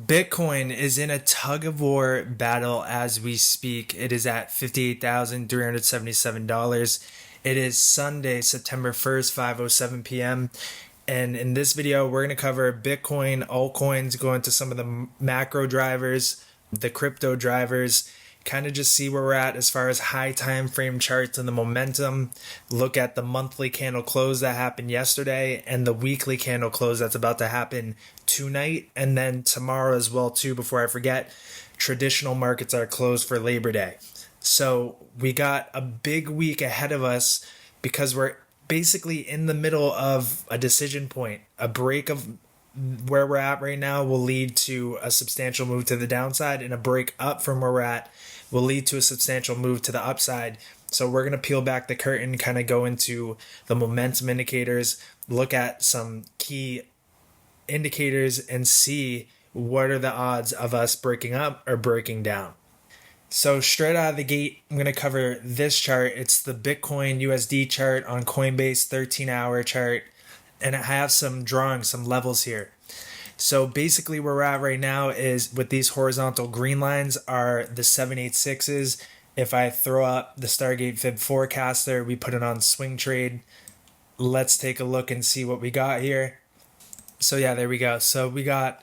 Bitcoin is in a tug of war battle as we speak. It is at $58,377. It is Sunday, September 1st, 5:07 p.m. And in this video, we're going to cover Bitcoin, altcoins, go into some of the macro drivers, the crypto drivers, kind of just see where we're at as far as high time frame charts and the momentum. Look at the monthly candle close that happened yesterday and the weekly candle close that's about to happen tonight and then tomorrow as well too. Before I forget, traditional markets are closed for Labor Day. So we got a big week ahead of us because we're basically in the middle of a decision point. A break of where we're at right now will lead to a substantial move to the downside, and a break up from where we're at will lead to a substantial move to the upside. So we're going to peel back the curtain, kind of go into the momentum indicators, look at some key indicators and see what are the odds of us breaking up or breaking down. So straight out of the gate, I'm going to cover this chart. It's the Bitcoin USD chart on Coinbase 13-hour chart. And I have some drawings, some levels here. So basically where we're at right now is with these horizontal green lines are the 786s. If I throw up the Stargate Fib forecaster, we put it on swing trade. Let's take a look and see what we got here. So yeah, there we go. So we got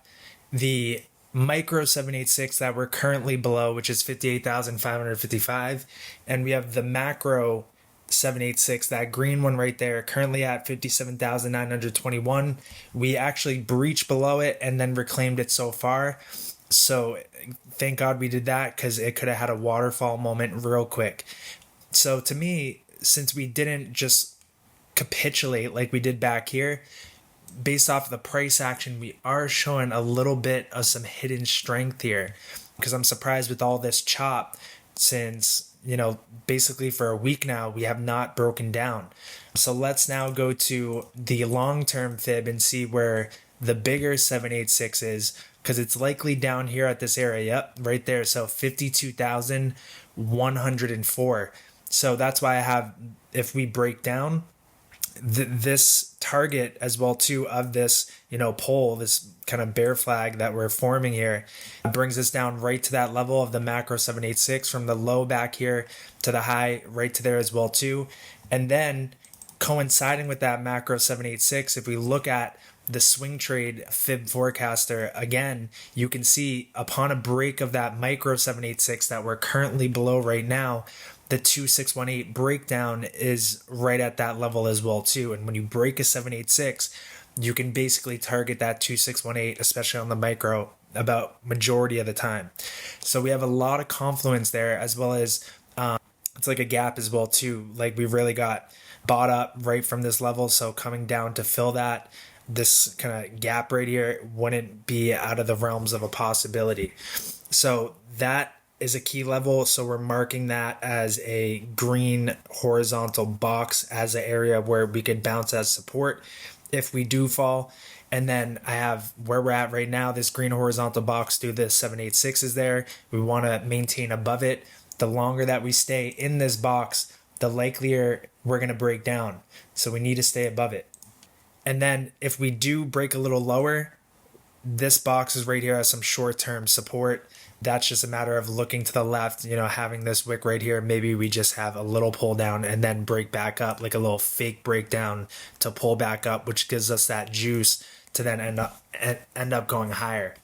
the micro 786 that we're currently below, which is 58,555. And we have the macro 786, that green one right there, currently at 57,921. We actually breached below it and then reclaimed it so far. So thank God we did that, because it could have had a waterfall moment real quick. So to me, since we didn't just capitulate like we did back here, based off of the price action, we are showing a little bit of some hidden strength here, because I'm surprised with all this chop since, basically for a week now, we have not broken down. So let's now go to the long-term fib and see where the bigger 786 is, because it's likely down here at this area. Yep, right there. So 52,104. So that's why I have, if we break down, this target as well too of this pole, this kind of bear flag that we're forming here, brings us down right to that level of the macro 786, from the low back here to the high right to there as well too. And then coinciding with that macro 786, if we look at the swing trade fib forecaster again, you can see upon a break of that micro 786 that we're currently below right now, the 2618 breakdown is right at that level as well too. And when you break a 786, you can basically target that 2618, especially on the micro, about majority of the time. So we have a lot of confluence there, as well as it's like a gap as well too. Like we really got bought up right from this level. So coming down to fill that, this kind of gap right here wouldn't be out of the realms of a possibility. So that is a key level. So we're marking that as a green horizontal box as an area where we could bounce as support if we do fall. And then I have where we're at right now, this green horizontal box through the 786 is there. We want to maintain above it. The longer that we stay in this box, the likelier we're going to break down. So we need to stay above it. And then if we do break a little lower, this box is right here as some short-term support. That's just a matter of looking to the left, having this wick right here. Maybe we just have a little pull down and then break back up, like a little fake breakdown to pull back up, which gives us that juice to then end up going higher.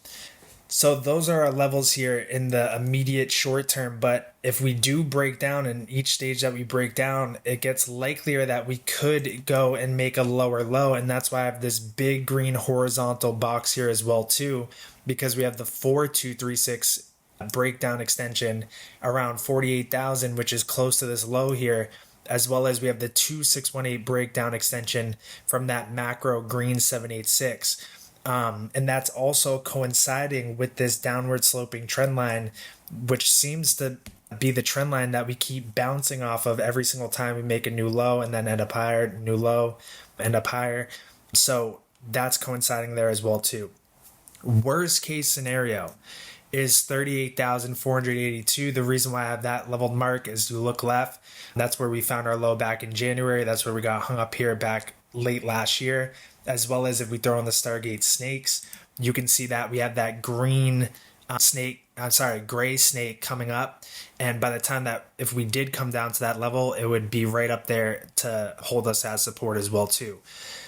So those are our levels here in the immediate short term. But if we do break down, in each stage that we break down, it gets likelier that we could go and make a lower low. And that's why I have this big green horizontal box here as well too, because we have the 4236 breakdown extension around 48,000, which is close to this low here, as well as we have the 2618 breakdown extension from that macro green 786. And that's also coinciding with this downward sloping trend line, which seems to be the trend line that we keep bouncing off of every single time we make a new low and then end up higher, new low, end up higher. So that's coinciding there as well too. Worst case scenario is 38,482. The reason why I have that leveled mark is to look left. That's where we found our low back in January. That's where we got hung up here back late last year, as well as if we throw in the Stargate snakes. you can see that we have that green gray snake coming up. And by the time that, if we did come down to that level, it would be right up there to hold us as support as well too.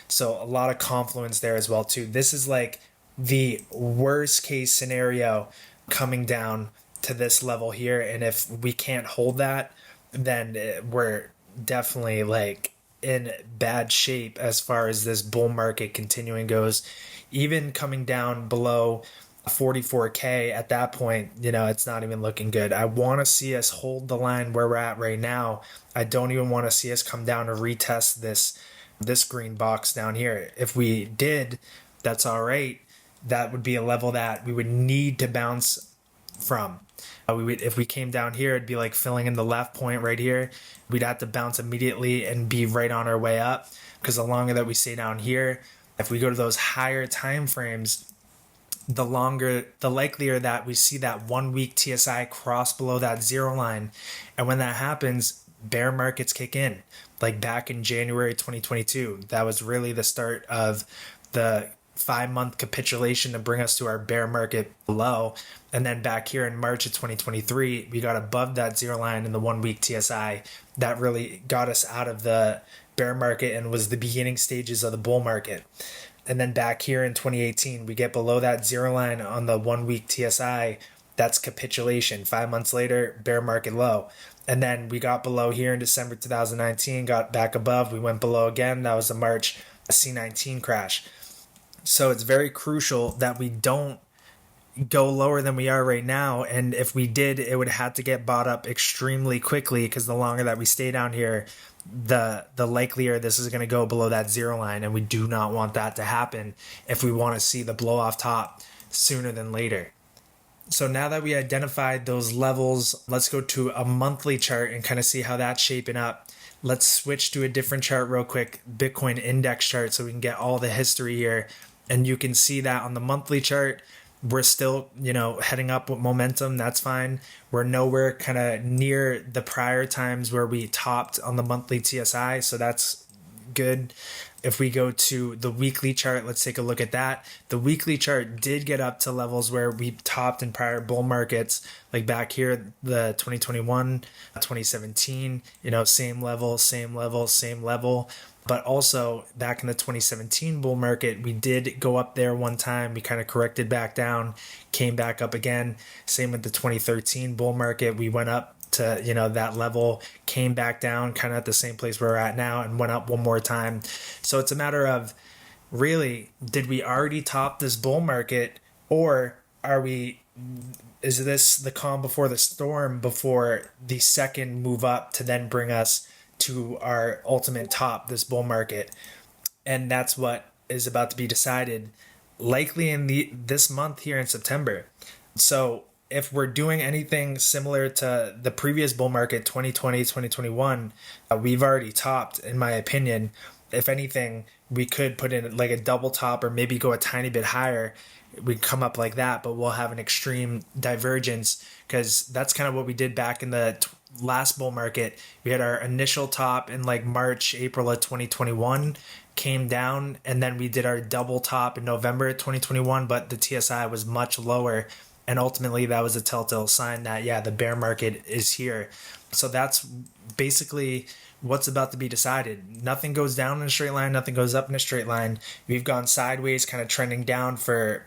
So a lot of confluence there as well too. This is like the worst case scenario coming down to this level here. And if we can't hold that, then we're definitely like in bad shape as far as this bull market continuing goes. Even coming down below 44K at that point, it's not even looking good. I want to see us hold the line where we're at right now. I don't even want to see us come down and retest this green box down here. If we did, that's all right. That would be a level that we would need to bounce from. If we came down here, it'd be like filling in the left point right here. We'd have to bounce immediately and be right on our way up, because the longer that we stay down here, if we go to those higher time frames, the likelier that we see that 1 week TSI cross below that zero line. And when that happens, bear markets kick in. Like back in January 2022, that was really the start of the 5-month capitulation to bring us to our bear market low. And then back here in March of 2023, we got above that zero line in the 1 week TSI. That really got us out of the bear market and was the beginning stages of the bull market. And then back here in 2018, we get below that zero line on the 1 week TSI. That's capitulation. 5 months later, bear market low. And then we got below here in December 2019, got back above. We went below again. That was a March C19 crash. So it's very crucial that we don't go lower than we are right now. And if we did, it would have to get bought up extremely quickly, because the longer that we stay down here, the likelier this is going to go below that zero line, and we do not want that to happen if we want to see the blow off top sooner than later. So now that we identified those levels, let's go to a monthly chart and kind of see how that's shaping up. Let's switch to a different chart real quick, Bitcoin index chart, so we can get all the history here. And you can see that on the monthly chart, we're still, heading up with momentum. That's fine. We're nowhere kind of near the prior times where we topped on the monthly TSI. So that's good. If we go to the weekly chart, let's take a look at that. The weekly chart did get up to levels where we topped in prior bull markets, like back here, the 2021, 2017, same level. But also back in the 2017 bull market, we did go up there one time. We kind of corrected back down, came back up again. Same with the 2013 bull market. We went up to, that level, came back down kind of at the same place where we're at now, and went up one more time. So it's a matter of, really, did we already top this bull market, or is this the calm before the storm, before the second move up to then bring us to our ultimate top, this bull market? And that's what is about to be decided likely in this month here in September. So if we're doing anything similar to the previous bull market, 2020, 2021, we've already topped, in my opinion. If anything, we could put in like a double top, or maybe go a tiny bit higher. We come up like that, but we'll have an extreme divergence, because that's kind of what we did back in the last bull market. We had our initial top in like March, April of 2021, came down, and then we did our double top in November 2021, but the TSI was much lower, and ultimately that was a telltale sign that the bear market is here. So that's basically what's about to be decided. Nothing goes down in a straight line, nothing goes up in a straight line. We've gone sideways, kind of trending down for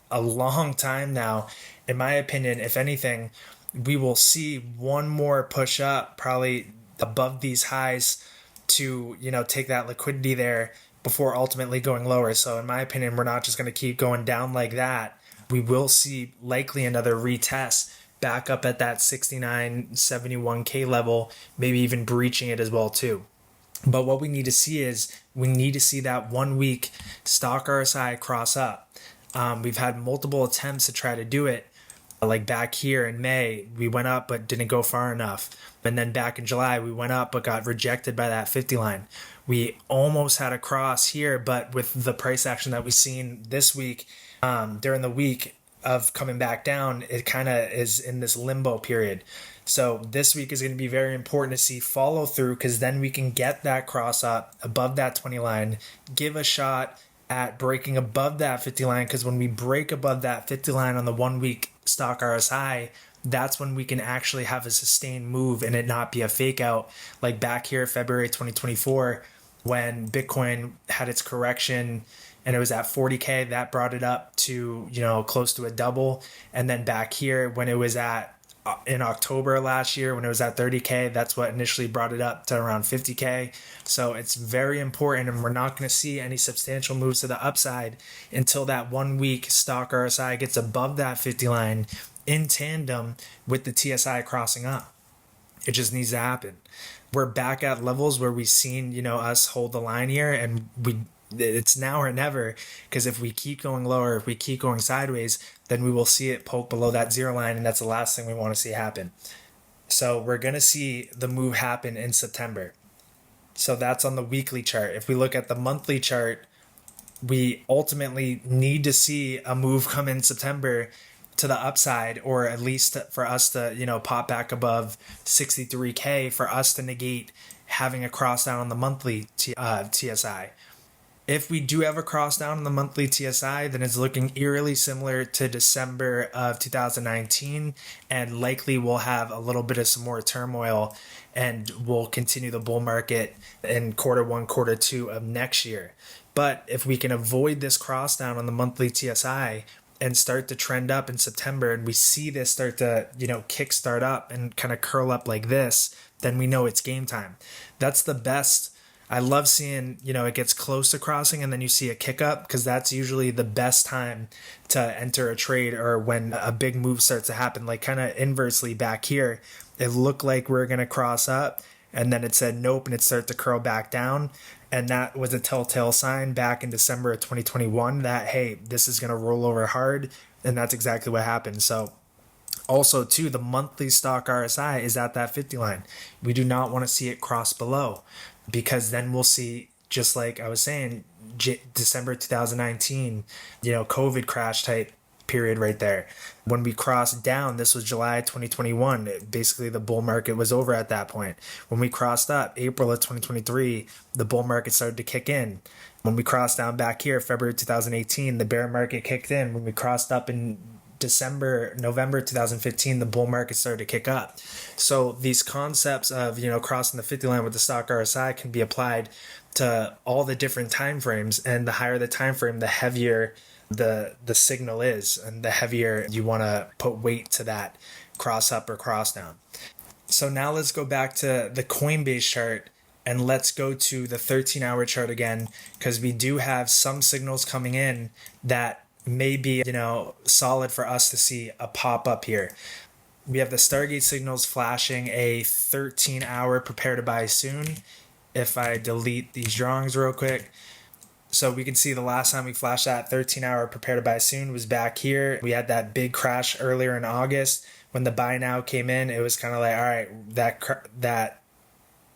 a long time now. In my opinion, if anything, we will see one more push up, probably above these highs, to take that liquidity there before ultimately going lower. So in my opinion, we're not just going to keep going down like that. We will see likely another retest back up at that 69, 71K level, maybe even breaching it as well too. But what we need to see is that 1 week stock RSI cross up. We've had multiple attempts to try to do it. Like back here in May, we went up but didn't go far enough. And then back in July, we went up but got rejected by that 50 line. We almost had a cross here, but with the price action that we've seen this week, during the week of coming back down, it kind of is in this limbo period. So this week is going to be very important to see follow through, because then we can get that cross up above that 20 line, give a shot at breaking above that 50 line, because when we break above that 50 line on the 1 week stock RSI, that's when we can actually have a sustained move and it not be a fake out like back here February 2024 when Bitcoin had its correction and it was at 40K. That brought it up to, close to a double. And then back here when it was at in October last year when it was at 30K, that's what initially brought it up to around 50K. So it's very important, and we're not going to see any substantial moves to the upside until that 1 week stock RSI gets above that 50 line in tandem with the TSI crossing up. It just needs to happen. We're back at levels where we've seen, us hold the line here, and it's now or never, because if we keep going lower, if we keep going sideways, then we will see it poke below that zero line, and that's the last thing we want to see happen. So we're going to see the move happen in September. So that's on the weekly chart. If we look at the monthly chart, we ultimately need to see a move come in September to the upside, or at least for us to, pop back above 63K for us to negate having a cross down on the monthly TSI. If we do have a cross down on the monthly TSI, then it's looking eerily similar to December of 2019, and likely we'll have a little bit of some more turmoil, and we'll continue the bull market in quarter one, quarter two of next year. But if we can avoid this cross down on the monthly TSI and start to trend up in September, and we see this start to, kick start up and kind of curl up like this, then we know it's game time. That's the best. I love seeing, it gets close to crossing and then you see a kick up, because that's usually the best time to enter a trade, or when a big move starts to happen. Like kind of inversely back here, it looked like we're going to cross up and then it said nope, and it started to curl back down. And that was a telltale sign back in December of 2021 that, hey, this is going to roll over hard. And that's exactly what happened. So also, too, the monthly stock RSI is at that 50 line. We do not want to see it cross below, because then we'll see, just like I was saying, December 2019, COVID crash type period right there. When we crossed down, this was July 2021. Basically, the bull market was over at that point. When we crossed up, April of 2023, the bull market started to kick in. When we crossed down back here, February 2018, the bear market kicked in. When we crossed up in November 2015, the bull market started to kick up. So these concepts of, crossing the 50 line with the stock RSI can be applied to all the different time frames, and the higher the time frame, the heavier the signal is, and the heavier you want to put weight to that cross up or cross down. So now let's go back to the Coinbase chart, and let's go to the 13-hour chart again, because we do have some signals coming in that may be, solid for us to see a pop up here. We have the Stargate signals flashing a 13-hour prepare to buy soon. If I delete these drawings real quick. So we can see the last time we flashed that 13-hour prepare to buy soon was back here. We had that big crash earlier in August. When the buy now came in, it was kind of like, all right, that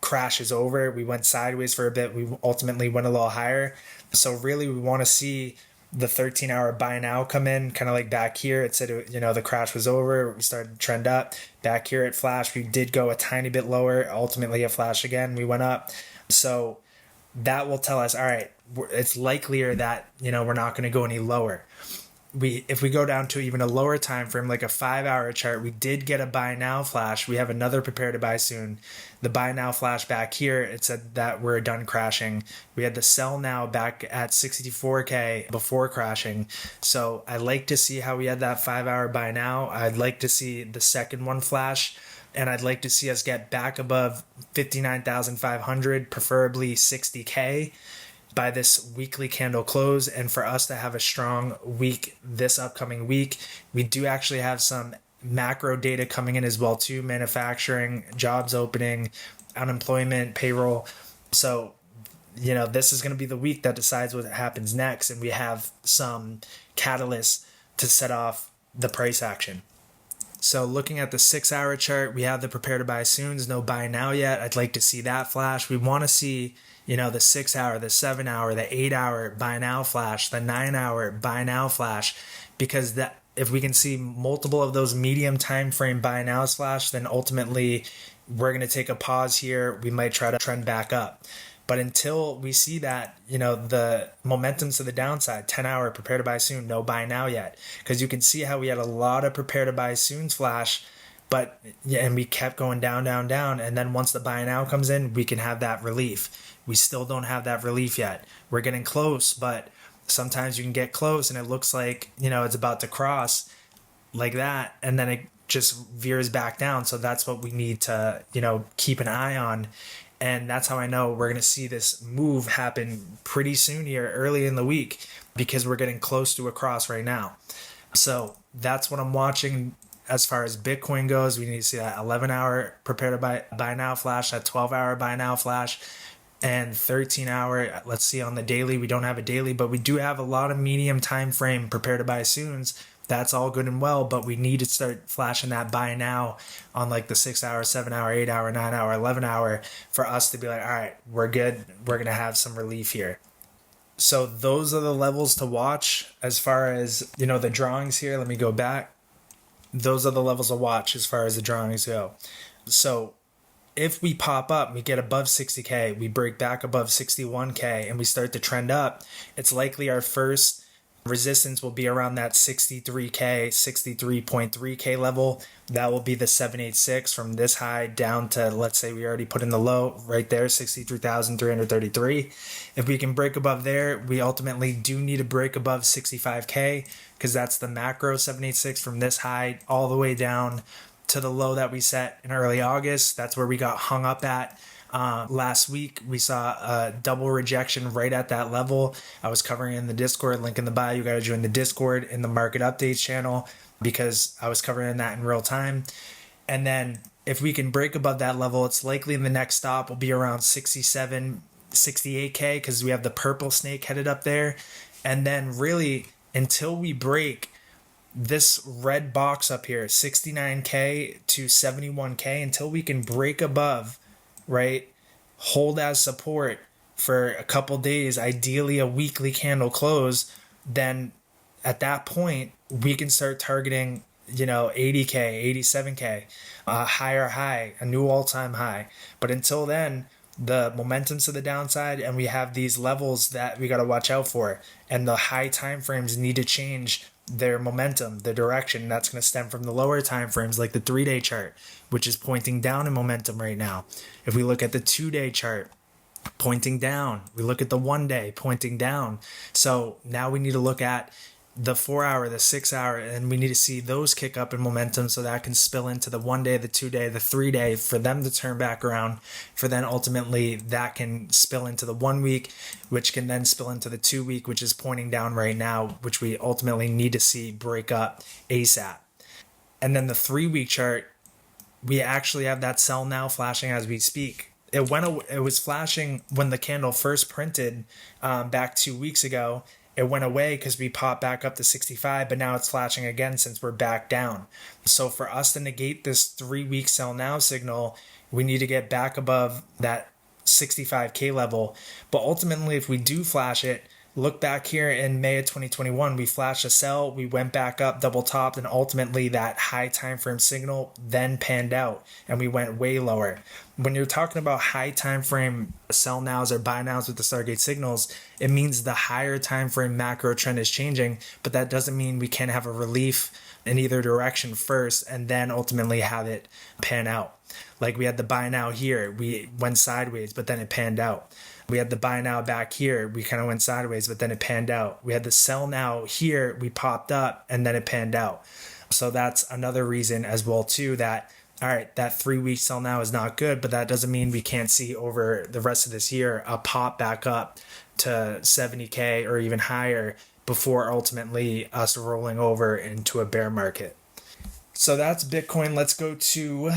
crash is over. We went sideways for a bit. We ultimately went a little higher. So really we want to see the 13-hour buy now come in, kind of like back here. It said, the crash was over. We started to trend up. Back here it flashed. We did go a tiny bit lower. Ultimately it flashed again. We went up. So that will tell us, all right, it's likelier that, we're not going to go any lower. If we go down to even a lower time frame, like a 5-hour chart, we did get a buy now flash. We have another prepare to buy soon. The buy now flash back here, it said that we're done crashing. We had the sell now back at 64K before crashing. So I like to see how we had that 5-hour buy now. I'd like to see the second one flash, and I'd like to see us get back above 59,500, preferably 60K. By this weekly candle close, and for us to have a strong week this upcoming week. We do actually have some macro data coming in as well too, manufacturing, jobs opening, unemployment, payroll. So, this is going to be the week that decides what happens next, and we have some catalysts to set off the price action. So looking at the 6-hour chart, we have the prepare to buy soon. There's no buy now yet. I'd like to see that flash. We want to see, the 6-hour, the 7-hour, the 8-hour buy now flash, the 9-hour buy now flash, because that if we can see multiple of those medium time frame buy nows flash, then ultimately we're going to take a pause here. We might try to trend back up. But until we see that, the momentum's to the downside, 10 hour prepare to buy soon, no buy now yet. Because you can see how we had a lot of prepare to buy soons flash, but yeah, and we kept going down, down, down. And then once the buy now comes in, we can have that relief. We still don't have that relief yet. We're getting close, but sometimes you can get close and it looks like, it's about to cross like that. And then it just veers back down. So that's what we need to, keep an eye on. And that's how I know we're going to see this move happen pretty soon here, early in the week, because we're getting close to a cross right now. So that's what I'm watching as far as Bitcoin goes. We need to see that 11-hour prepare to buy now flash, that 12-hour buy now flash, and 13-hour. Let's see on the daily. We don't have a daily, but we do have a lot of medium time frame prepare to buy soons. That's all good and well, but we need to start flashing that buy now on like the 6-hour, 7-hour, 8-hour, 9-hour, 11-hour for us to be like, all right, we're good. We're going to have some relief here. So those are the levels to watch as far as, the drawings here. Let me go back. Those are the levels to watch as far as the drawings go. So if we pop up, we get above 60K, we break back above 61K, and we start to trend up, it's likely our first resistance will be around that 63K, 63.3K level. That will be the 786 from this high down to, let's say we already put in the low right there, 63,333. If we can break above there, we ultimately do need to break above 65K, because that's the macro 786 from this high all the way down to the low that we set in early August. That's where we got hung up at. Last week, we saw a double rejection right at that level. I was covering in the Discord, link in the bio. You got to join the Discord in the market updates channel, because I was covering that in real time. And then if we can break above that level, it's likely the next stop will be around 67, 68K, because we have the purple snake headed up there. And then really, until we break this red box up here, 69K to 71K, until we can break above, right, hold as support for a couple days, ideally a weekly candle close, then at that point we can start targeting 80K, 87K, a higher high, a new all-time high. But until then, the momentum's to the downside, and we have these levels that we got to watch out for, and the high time frames need to change their momentum, the direction. That's going to stem from the lower time frames, like the 3-day chart, which is pointing down in momentum right now. If we look at the 2-day chart, pointing down. We look at the 1-day, pointing down. So now we need to look at the 4-hour, the 6-hour, and we need to see those kick up in momentum, so that can spill into the 1-day, the 2-day, the 3-day, for them to turn back around, for then ultimately that can spill into the 1 week, which can then spill into the 2 week, which is pointing down right now, which we ultimately need to see break up ASAP. And then the 3-week chart, we actually have that sell now flashing as we speak. It was flashing when the candle first printed back 2 weeks ago. It went away because we popped back up to 65, but now it's flashing again since we're back down. So for us to negate this 3-week sell now signal, we need to get back above that 65K level. But ultimately, if we do flash it, look back here in May of 2021, we flashed a sell, we went back up, double topped, and ultimately that high time frame signal then panned out and we went way lower. When you're talking about high time frame sell nows or buy nows with the Stargate signals, it means the higher time frame macro trend is changing, but that doesn't mean we can't have a relief in either direction first and then ultimately have it pan out. Like we had the buy now here, we went sideways, but then it panned out. We had the buy now back here, we kind of went sideways, but then it panned out. We had the sell now here, we popped up, and then it panned out. So that's another reason as well too that, all right, that 3-week sell now is not good, but that doesn't mean we can't see over the rest of this year a pop back up to 70K or even higher before ultimately us rolling over into a bear market. So that's Bitcoin. Let's go to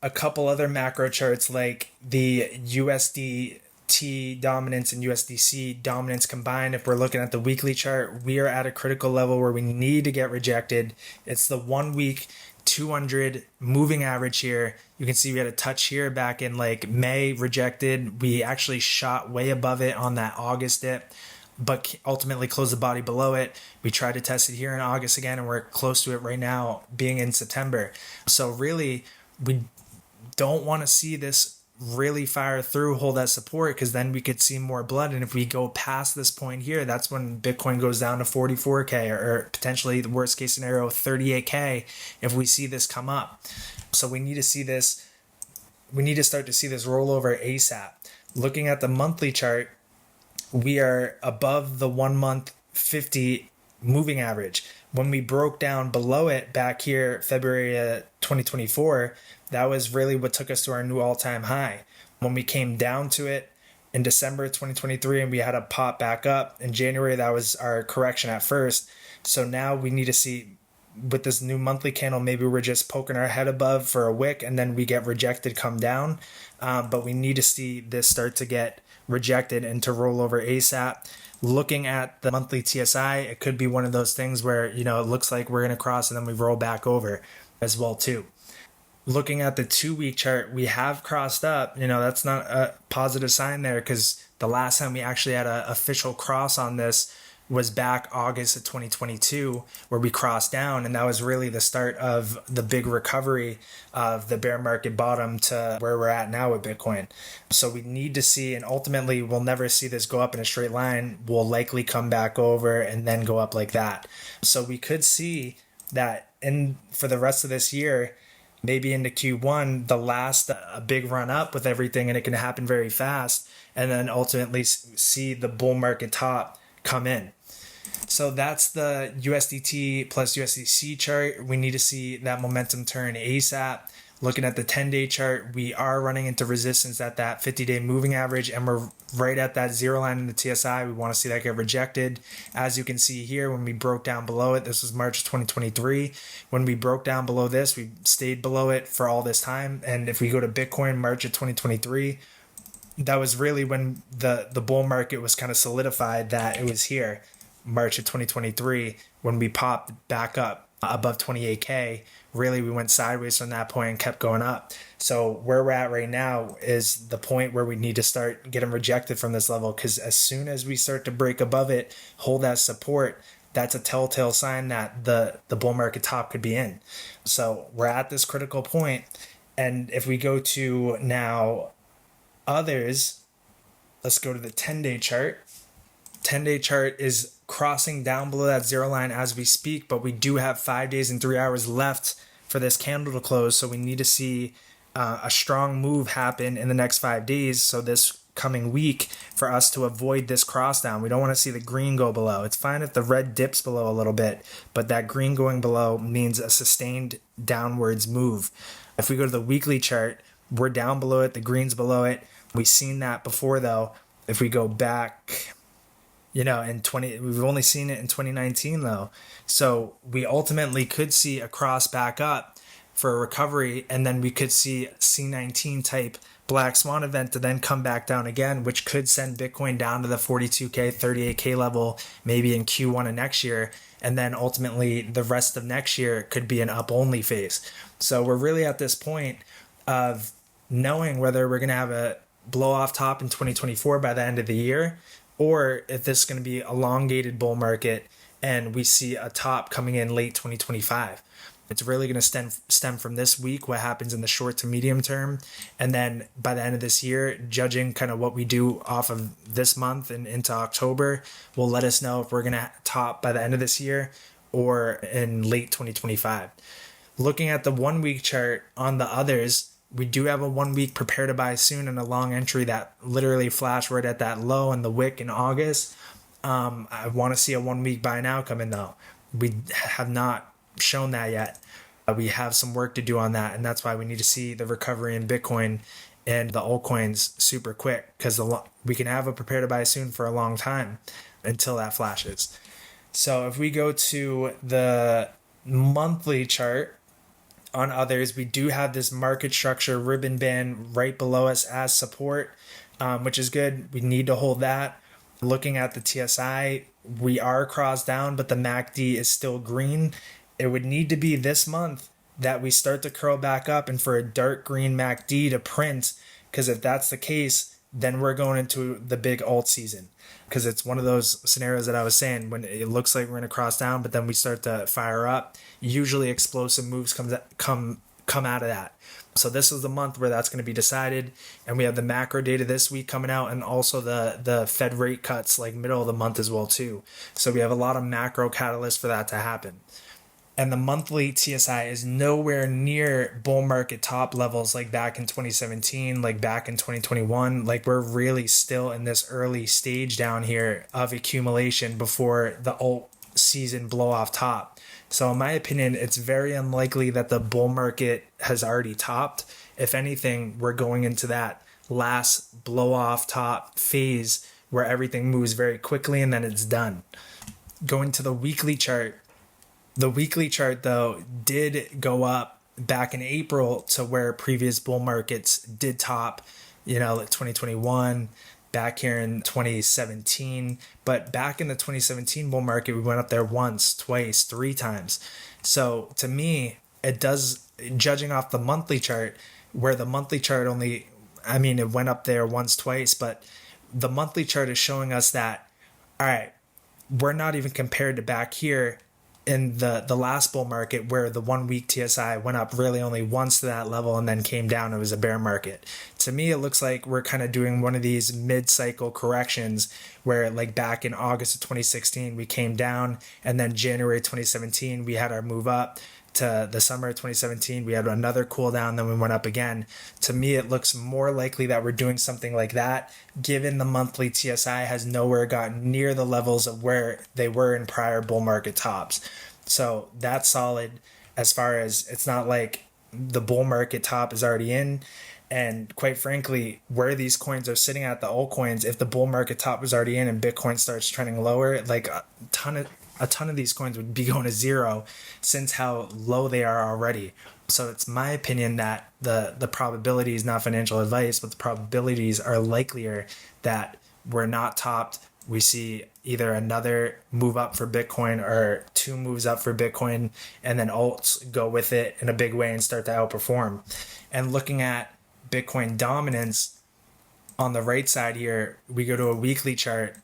a couple other macro charts like the USDT dominance and USDC dominance combined. If we're looking at the weekly chart, we are at a critical level where we need to get rejected. It's the 1 week 200 moving average here. You can see we had a touch here back in like May, rejected. We actually shot way above it on that August dip, but ultimately closed the body below it. We tried to test it here in August again, and we're close to it right now being in September. So really, we don't want to see this really fire through, hold that support, because then we could see more blood. And if we go past this point here, that's when Bitcoin goes down to 44K, or potentially the worst case scenario, 38K, if we see this come up. So we need to see this. We need to start to see this rollover ASAP. Looking at the monthly chart, we are above the 1 month 50 moving average. When we broke down below it back here, February 2024, that was really what took us to our new all-time high. When we came down to it in December 2023 and we had a pop back up in January, that was our correction at first. So now we need to see, with this new monthly candle, maybe we're just poking our head above for a wick and then we get rejected, come down. But we need to see this start to get rejected and to roll over ASAP. Looking at the monthly TSI, it could be one of those things where, it looks like we're going to cross and then we roll back over as well too. Looking at the 2-week chart, we have crossed up. That's not a positive sign there, because the last time we actually had an official cross on this was back August of 2022, where we crossed down, and that was really the start of the big recovery of the bear market bottom to where we're at now with Bitcoin. So we need to see, and ultimately we'll never see this go up in a straight line. We'll likely come back over and then go up like that. So we could see that for the rest of this year, maybe into Q1, the last a big run up with everything, and it can happen very fast, and then ultimately see the bull market top come in. So that's the USDT plus USDC chart. We need to see that momentum turn ASAP. Looking at the 10-day chart, we are running into resistance at that 50-day moving average, and we're right at that zero line in the TSI. We want to see that get rejected. As you can see here, when we broke down below it, this was March 2023. When we broke down below this, we stayed below it for all this time. And if we go to Bitcoin, March of 2023, that was really when the bull market was kind of solidified that it was here. March of 2023, when we popped back up above 28K, really we went sideways from that point and kept going up. So where we're at right now is the point where we need to start getting rejected from this level, because as soon as we start to break above it, hold that support, that's a telltale sign that the bull market top could be in. So we're at this critical point. And if we go to now others, let's go to the 10-day chart. 10-day chart is crossing down below that zero line as we speak, but we do have 5 days and 3 hours left for this candle to close. So we need to see a strong move happen in the next 5 days. So this coming week, for us to avoid this cross down, we don't want to see the green go below. It's fine if the red dips below a little bit, but that green going below means a sustained downwards move. If we go to the weekly chart, we're down below it, the green's below it. We've seen that before though. If we go back, we've only seen it in 2019 though. So we ultimately could see a cross back up for a recovery, and then we could see C19 type black swan event to then come back down again, which could send Bitcoin down to the 42K, 38K level, maybe in Q1 of next year. And then ultimately the rest of next year could be an up only phase. So we're really at this point of knowing whether we're going to have a blow off top in 2024 by the end of the year, or if this is going to be elongated bull market and we see a top coming in late 2025. It's really going to stem from this week, what happens in the short to medium term. And then by the end of this year, judging kind of what we do off of this month and into October will let us know if we're going to top by the end of this year or in late 2025. Looking at the 1 week chart on the others, we do have a 1 week prepare to buy soon and a long entry that literally flashed right at that low in the wick in August. I want to see a 1 week buy now come in though. We have not shown that yet. We have some work to do on that, and that's why we need to see the recovery in Bitcoin and the altcoins super quick, because we can have a prepare to buy soon for a long time until that flashes. So if we go to the monthly chart on others, we do have this market structure ribbon band right below us as support, which is good. We need to hold that. Looking at the TSI, we are crossed down, but the MACD is still green. It would need to be this month that we start to curl back up and for a dark green MACD to print, because if that's the case, then we're going into the big alt season, because it's one of those scenarios that I was saying when it looks like we're going to cross down, but then we start to fire up. Usually explosive moves come come out of that. So this is the month where that's going to be decided. And we have the macro data this week coming out, and also the Fed rate cuts like middle of the month as well too. So we have a lot of macro catalysts for that to happen. And the monthly TSI is nowhere near bull market top levels like back in 2017, like back in 2021. Like we're really still in this early stage down here of accumulation before the alt season blow off top. So in my opinion, it's very unlikely that the bull market has already topped. If anything, we're going into that last blow off top phase where everything moves very quickly and then it's done. Going to the weekly chart. The weekly chart, though, did go up back in April to where previous bull markets did top, like 2021, back here in 2017. But back in the 2017 bull market, we went up there once, twice, 3 times. So to me, it does, judging off the monthly chart, where the monthly chart it went up there once, twice, but the monthly chart is showing us that, all right, we're not even compared to back here in the last bull market where the 1 week TSI went up really only once to that level and then came down. It was a bear market. To me, it looks like we're kind of doing one of these mid-cycle corrections where like back in August of 2016, we came down, and then January 2017, we had our move up. To the summer of 2017, we had another cool down, then we went up again. To me, it looks more likely that we're doing something like that, given the monthly TSI has nowhere gotten near the levels of where they were in prior bull market tops. So that's solid, as far as it's not like the bull market top is already in. And quite frankly, where these coins are sitting at, the altcoins, if the bull market top was already in and Bitcoin starts trending lower, like a ton of these coins would be going to zero, since how low they are already. So it's my opinion that the probabilities, not financial advice, but the probabilities are likelier that we're not topped. We see either another move up for Bitcoin or 2 moves up for Bitcoin, and then alts go with it in a big way and start to outperform. And looking at Bitcoin dominance on the right side here, we go to a weekly chart.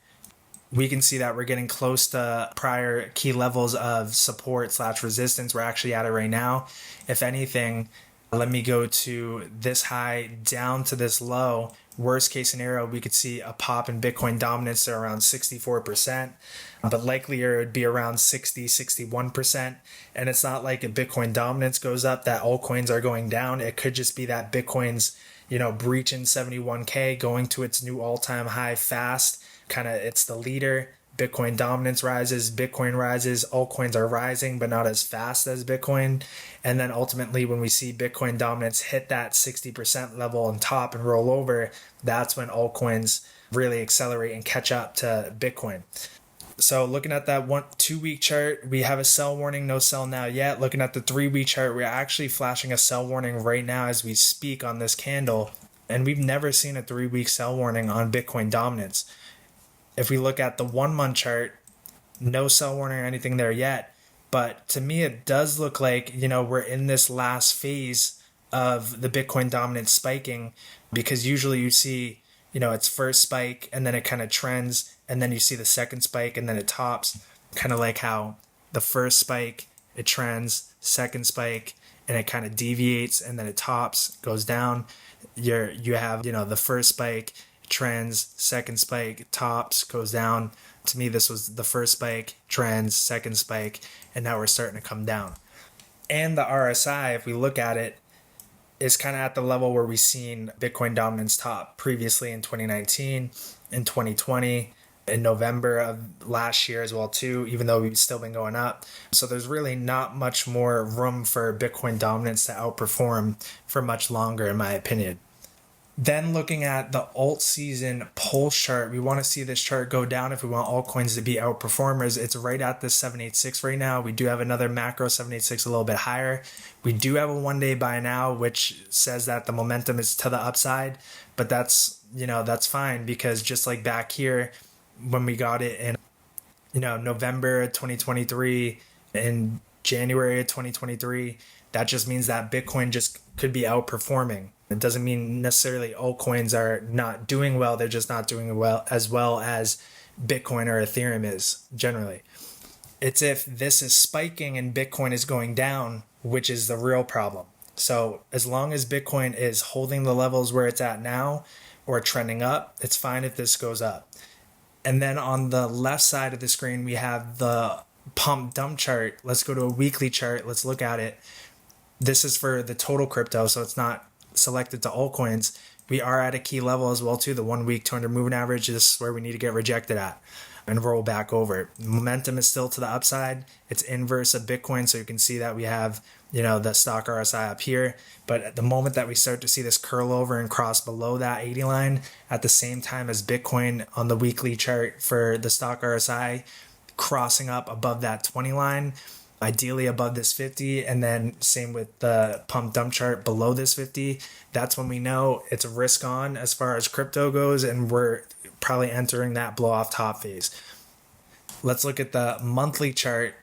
We can see that we're getting close to prior key levels of support/resistance. We're actually at it right now. If anything, let me go to this high down to this low. Worst case scenario, we could see a pop in Bitcoin dominance to around 64%, but likelier it would be around 60-61%. And it's not like if Bitcoin dominance goes up that altcoins are going down. It could just be that Bitcoin's breaching 71K, going to its new all-time high fast. It's the leader. Bitcoin dominance rises, Bitcoin rises, altcoins are rising, but not as fast as Bitcoin. And then ultimately, when we see Bitcoin dominance hit that 60% level on top and roll over, that's when altcoins really accelerate and catch up to Bitcoin. So looking at that 2 week chart, we have a sell warning, no sell now yet. Looking at the 3 week chart, we're actually flashing a sell warning right now as we speak on this candle. And we've never seen a 3 week sell warning on Bitcoin dominance. If we look at the 1 month chart, no sell warning or anything there yet. But to me, it does look like, we're in this last phase of the Bitcoin dominance spiking, because usually you see, its first spike and then it kind of trends, and then you see the second spike and then it tops, kind of like how the first spike, it trends, second spike, and it kind of deviates and then it tops, goes down. You have, the first spike, trends, second spike, tops, goes down. To me, this was the first spike, trends, second spike, and now we're starting to come down. And the RSI, if we look at it, is kind of at the level where we've seen Bitcoin dominance top previously in 2019, in 2020, in November of last year as well too, even though we've still been going up. So there's really not much more room for Bitcoin dominance to outperform for much longer, in my opinion. Then looking at the alt season pulse chart, we want to see this chart go down if we want altcoins to be outperformers. It's right at the 786 right now. We do have another macro 786 a little bit higher. We do have a 1 day buy now, which says that the momentum is to the upside, but that's fine, because just like back here when we got it in November 2023, in January of 2023, that just means that Bitcoin just could be outperforming. It doesn't mean necessarily altcoins are not doing well. They're just not doing well as Bitcoin or Ethereum is generally. It's if this is spiking and Bitcoin is going down, which is the real problem. So as long as Bitcoin is holding the levels where it's at now or trending up, it's fine if this goes up. And then on the left side of the screen, we have the pump dump chart. Let's go to a weekly chart. Let's look at it. This is for the total crypto, so it's not selected to altcoins. We are at a key level as well too. The 1 week 200 moving average. This is where we need to get rejected at and roll back over. Momentum is still to the upside. It's inverse of Bitcoin, so you can see that we have, the stock RSI up here. But at the moment that we start to see this curl over and cross below that 80 line at the same time as Bitcoin on the weekly chart for the stock RSI crossing up above that 20 line, ideally above this 50, and then same with the pump dump chart below this 50, that's when we know it's risk on as far as crypto goes, and we're probably entering that blow off top phase. Let's look at the monthly chart.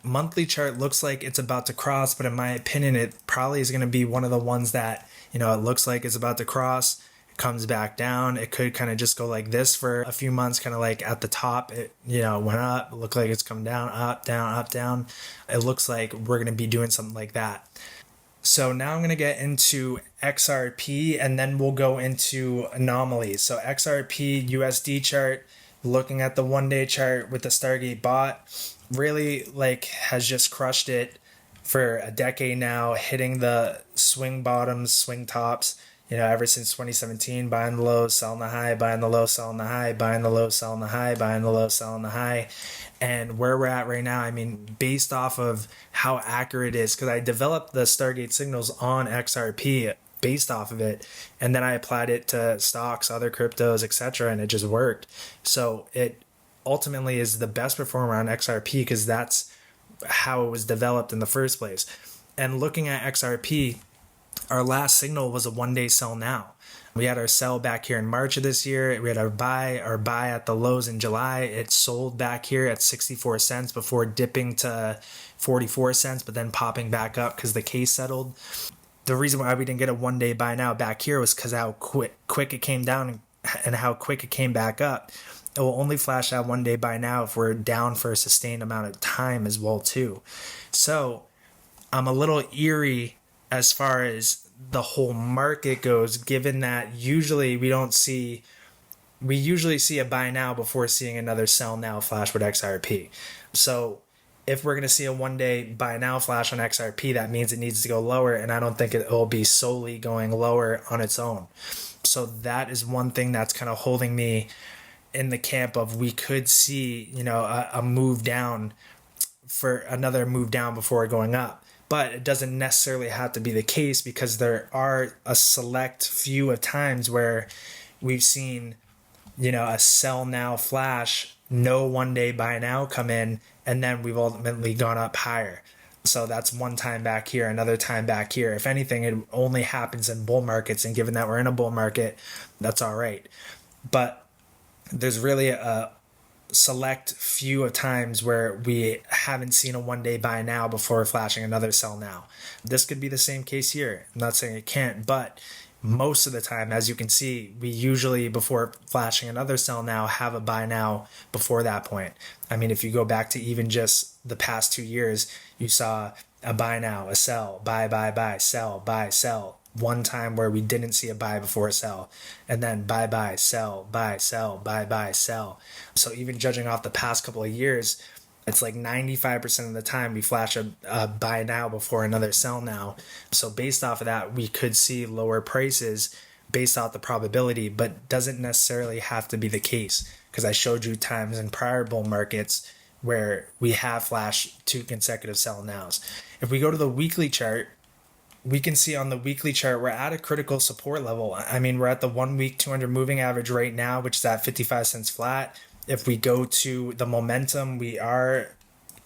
Monthly chart looks like it's about to cross, but in my opinion, it probably is going to be one of the ones that, it looks like it's about to cross, it comes back down. It could kind of just go like this for a few months, kind of like at the top, it, went up, it looked like it's come down, up, down, up, down. It looks like we're going to be doing something like that. So now I'm going to get into XRP, and then we'll go into anomalies. So XRP USD chart, looking at the 1 day chart with the Stargate bot, really has just crushed it for a decade now, hitting the swing bottoms, swing tops, ever since 2017, buying the low, selling the high, buying the low, selling the high, buying the low, selling the high, buying the low, selling the high. And where we're at right now, based off of how accurate it is, because I developed the Stargate signals on XRP based off of it, and then I applied it to stocks, other cryptos, etc., and it just worked. So it ultimately is the best performer on XRP because that's how it was developed in the first place. And looking at XRP, our last signal was a 1 day sell now. We had our sell back here in March of this year. We had our buy at the lows in July. It sold back here at 64 cents before dipping to 44 cents, but then popping back up because the case settled. The reason why we didn't get a 1 day buy now back here was because how quick it came down and how quick it came back up. It will only flash that 1 day buy now if we're down for a sustained amount of time as well too. So I'm a little eerie as far as the whole market goes, given that usually we usually see a buy now before seeing another sell now flash with XRP. So if we're going to see a 1 day buy now flash on XRP, that means it needs to go lower, and I don't think it will be solely going lower on its own. So that is one thing that's kind of holding me in the camp of we could see, a move down for another move down before going up. But it doesn't necessarily have to be the case because there are a select few of times where we've seen, a sell now flash, no 1 day buy now come in, and then we've ultimately gone up higher. So that's one time back here, another time back here. If anything, it only happens in bull markets, and given that we're in a bull market, that's all right. But there's really a select few of times where we haven't seen a 1 day buy now before flashing another sell now. This could be the same case here. I'm not saying it can't, but most of the time, as you can see, we usually, before flashing another sell now, have a buy now before that point. If you go back to even just the past 2 years, you saw a buy now, a sell, buy, sell. One time where we didn't see a buy before a sell, and then buy, sell, buy, sell. So even judging off the past couple of years, it's like 95% of the time we flash a buy now before another sell now. So based off of that, we could see lower prices based off the probability, but doesn't necessarily have to be the case, because I showed you times in prior bull markets where we have flashed 2 consecutive sell nows. If we go to the weekly chart, we can see on the weekly chart, we're at a critical support level. We're at the 1 week 200 moving average right now, which is at 55 cents flat. If we go to the momentum, we are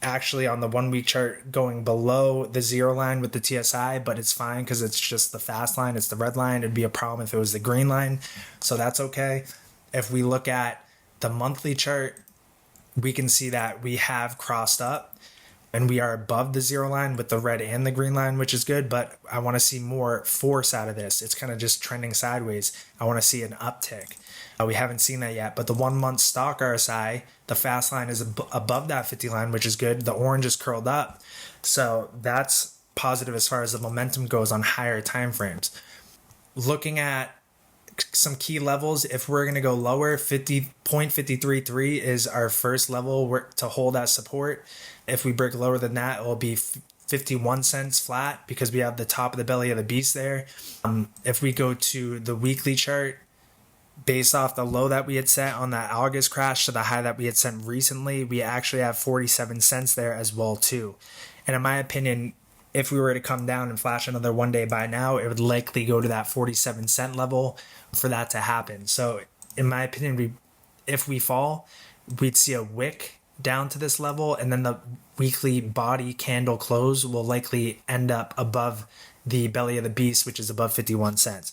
actually on the 1 week chart going below the 0 line with the TSI, but it's fine because it's just the fast line. It's the red line. It'd be a problem if it was the green line. So that's okay. If we look at the monthly chart, we can see that we have crossed up, and we are above the 0 line with the red and the green line, which is good, but I want to see more force out of this. It's kind of just trending sideways. I want to see an uptick. We haven't seen that yet, but the 1 month stock RSI, the fast line is above that 50 line, which is good. The orange is curled up. So that's positive as far as the momentum goes on higher time frames. Looking at some key levels, if we're going to go lower, 50.533 is our first level to hold that support. If we break lower than that, it will be 51 cents flat because we have the top of the belly of the beast there. If we go to the weekly chart, based off the low that we had set on that August crash to the high that we had set recently, we actually have 47 cents there as well too. And in my opinion, if we were to come down and flash another one day buy now, it would likely go to that 47 cent level for that to happen. So in my opinion, if we fall, we'd see a wick down to this level, and then the weekly body candle close will likely end up above the belly of the beast, which is above 51 cents.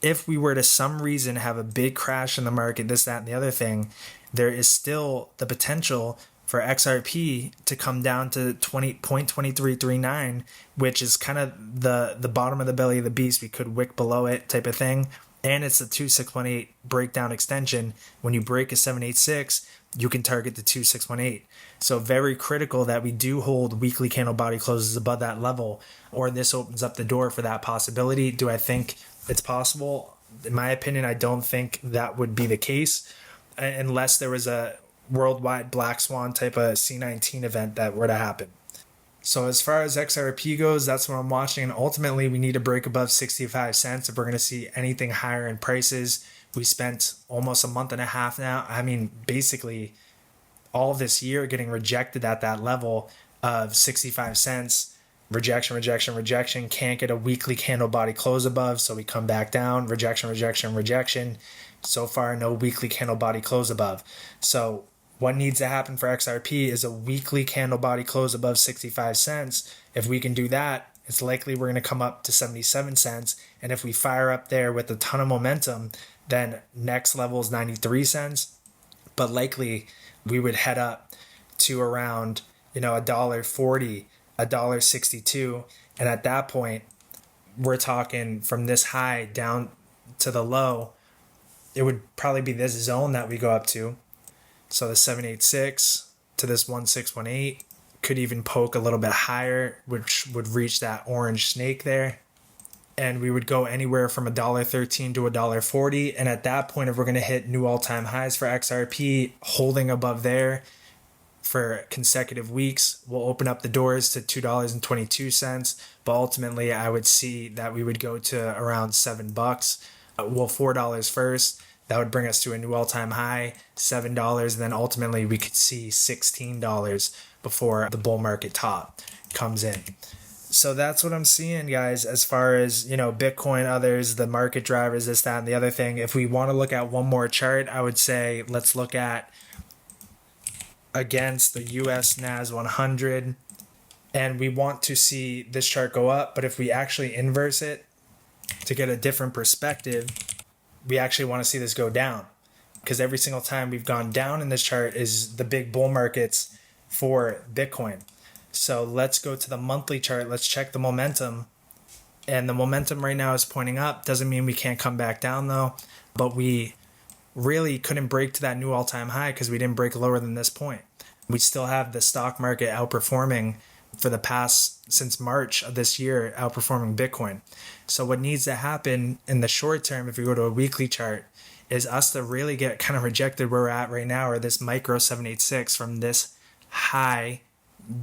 If we were to some reason have a big crash in the market, this, that, and the other thing, there is still the potential for XRP to come down to 20.2339, which is kind of the bottom of the belly of the beast. We could wick below it type of thing. And it's a 2618 breakdown extension. When you break a 786, you can target the 2618. So very critical that we do hold weekly candle body closes above that level, or this opens up the door for that possibility. Do I think it's possible? In my opinion, I don't think that would be the case unless there was a worldwide black swan type of C19 event that were to happen. So as far as XRP goes, that's what I'm watching. And ultimately, we need to break above 65 cents if we're going to see anything higher in prices. We spent almost a month and a half now. I mean, basically all this year getting rejected at that level of 65 cents. Rejection, rejection, rejection. Can't get a weekly candle body close above, so we come back down. Rejection, rejection, rejection. So far, no weekly candle body close above. So what needs to happen for XRP is a weekly candle body close above 65 cents. If we can do that, it's likely we're going to come up to 77 cents. And if we fire up there with a ton of momentum, then next level is 93 cents. But likely we would head up to around, $1.40, $1.62. And at that point, we're talking from this high down to the low, it would probably be this zone that we go up to. So the 786 to this 1618 could even poke a little bit higher, which would reach that orange snake there. And we would go anywhere from $1.13 to $1.40. And at that point, if we're going to hit new all-time highs for XRP, holding above there for consecutive weeks, will open up the doors to $2.22. But ultimately, I would see that we would go to around $7. Well, $4 first. That would bring us to a new all-time high, $7, and then ultimately we could see $16 before the bull market top comes in. So that's what I'm seeing, guys, as far as, Bitcoin, others, the market drivers, this, that, and the other thing. If we want to look at one more chart, I would say let's look at against the US NAS 100, and we want to see this chart go up, but if we actually inverse it to get a different perspective, we actually want to see this go down, because every single time we've gone down in this chart is the big bull markets for Bitcoin. So let's go to the monthly chart. Let's check the momentum. And the momentum right now is pointing up. Doesn't mean we can't come back down though, but we really couldn't break to that new all-time high because we didn't break lower than this point. We still have the stock market outperforming for the past, since March of this year, outperforming Bitcoin. So what needs to happen in the short term, if we go to a weekly chart, is us to really get kind of rejected where we're at right now, or this micro 786 from this high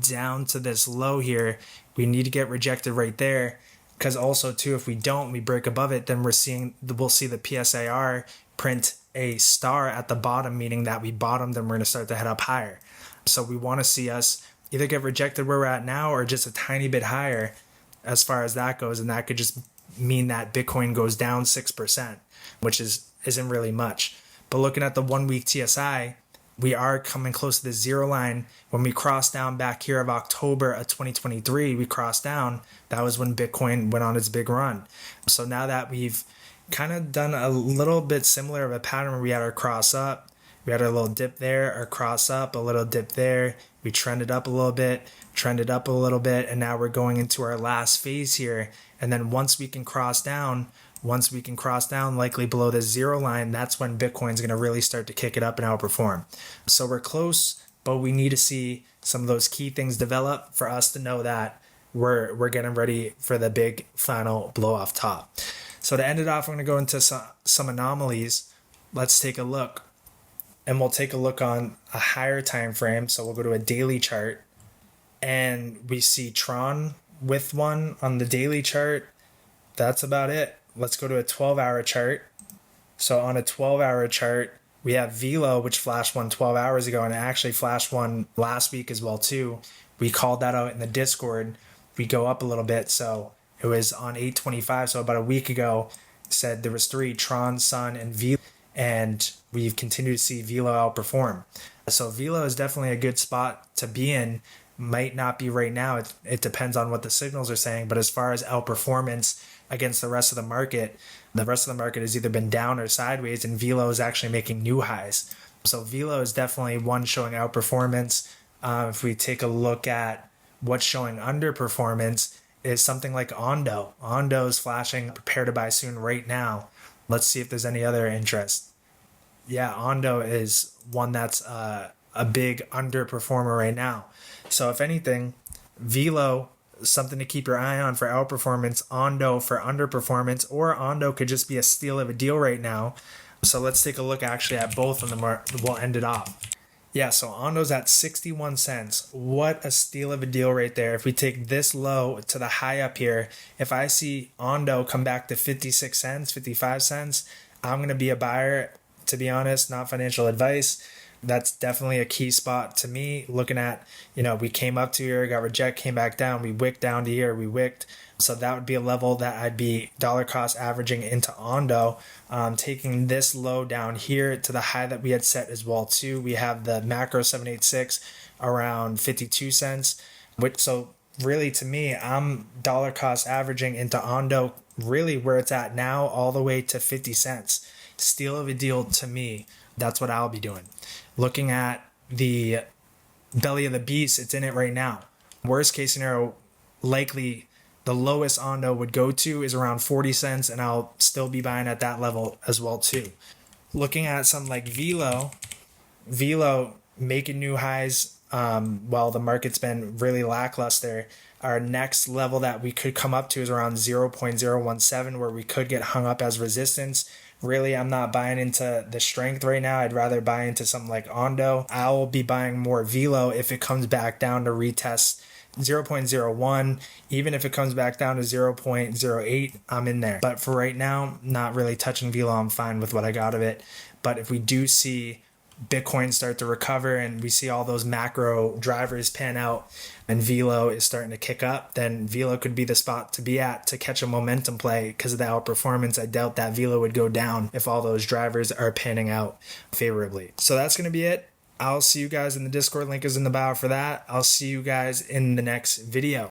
down to this low here. We need to get rejected right there, because also too, if we don't, we break above it, then we'll see the PSAR print a star at the bottom, meaning that we bottomed and we're going to start to head up higher. So we want to see us either get rejected where we're at now or just a tiny bit higher as far as that goes, and that could just mean that Bitcoin goes down 6%, which isn't really much. But looking at the 1 week TSI, we are coming close to the zero line. When we crossed down back here of October of 2023, we crossed down. That was when Bitcoin went on its big run. So now that we've kind of done a little bit similar of a pattern where we had our cross up, we had our little dip there, our cross up, a little dip there. We trended up a little bit, and now we're going into our last phase here. And then once we can cross down, likely below the zero line, that's when Bitcoin's going to really start to kick it up and outperform. So we're close, but we need to see some of those key things develop for us to know that we're getting ready for the big final blow off top. So to end it off, I'm going to go into some anomalies. Let's take a look. And we'll take a look on a higher time frame. So we'll go to a daily chart, and we see Tron with one on the daily chart. That's about it. Let's go to a 12-hour chart. So on a 12-hour chart, we have Velo, which flashed one 12 hours ago, and it actually flashed one last week as well too. We called that out in the Discord. We go up a little bit. So it was on 8:25. So about a week ago, said there was 3, Tron, Sun, and Velo. And we've continued to see Velo outperform. So Velo is definitely a good spot to be in. Might not be right now. It depends on what the signals are saying. But as far as outperformance against the rest of the market has either been down or sideways, and Velo is actually making new highs. So Velo is definitely one showing outperformance. If we take a look at what's showing underperformance, is something like Ondo. Ondo is flashing prepare to buy soon right now. Let's see if there's any other interest. Yeah, Ondo is one that's a big underperformer right now. So if anything, Velo, something to keep your eye on for outperformance, Ondo for underperformance, or Ondo could just be a steal of a deal right now. So let's take a look actually at both of them. We'll end it off. Yeah, so Ondo's at 61 cents. What a steal of a deal right there. If we take this low to the high up here, if I see Ondo come back to 56 cents, 55 cents, I'm going to be a buyer, to be honest, not financial advice. That's definitely a key spot to me. Looking at, we came up to here, got reject, came back down, we wicked down to here, we wicked. So that would be a level that I'd be dollar cost averaging into Ondo. Taking this low down here to the high that we had set as well too. We have the macro 786 around 52 cents. So really to me, I'm dollar cost averaging into Ondo really where it's at now all the way to 50 cents. Steal of a deal to me. That's what I'll be doing. Looking at the belly of the beast, it's in it right now. Worst case scenario, likely the lowest Ondo would go to is around 40 cents, and I'll still be buying at that level as well too. Looking at something like Velo making new highs while the market's been really lackluster. Our next level that we could come up to is around 0.017, where we could get hung up as resistance. Really, I'm not buying into the strength right now. I'd rather buy into something like Ondo. I'll be buying more Velo if it comes back down to retest 0.01. Even if it comes back down to 0.08, I'm in there. But for right now, not really touching Velo. I'm fine with what I got of it. But if we do see Bitcoin start to recover and we see all those macro drivers pan out and Velo is starting to kick up, then Velo could be the spot to be at to catch a momentum play because of the outperformance. I doubt that Velo would go down if all those drivers are panning out favorably. So that's going to be it. I'll see you guys in the Discord. Link is in the bio for that. I'll see you guys in the next video.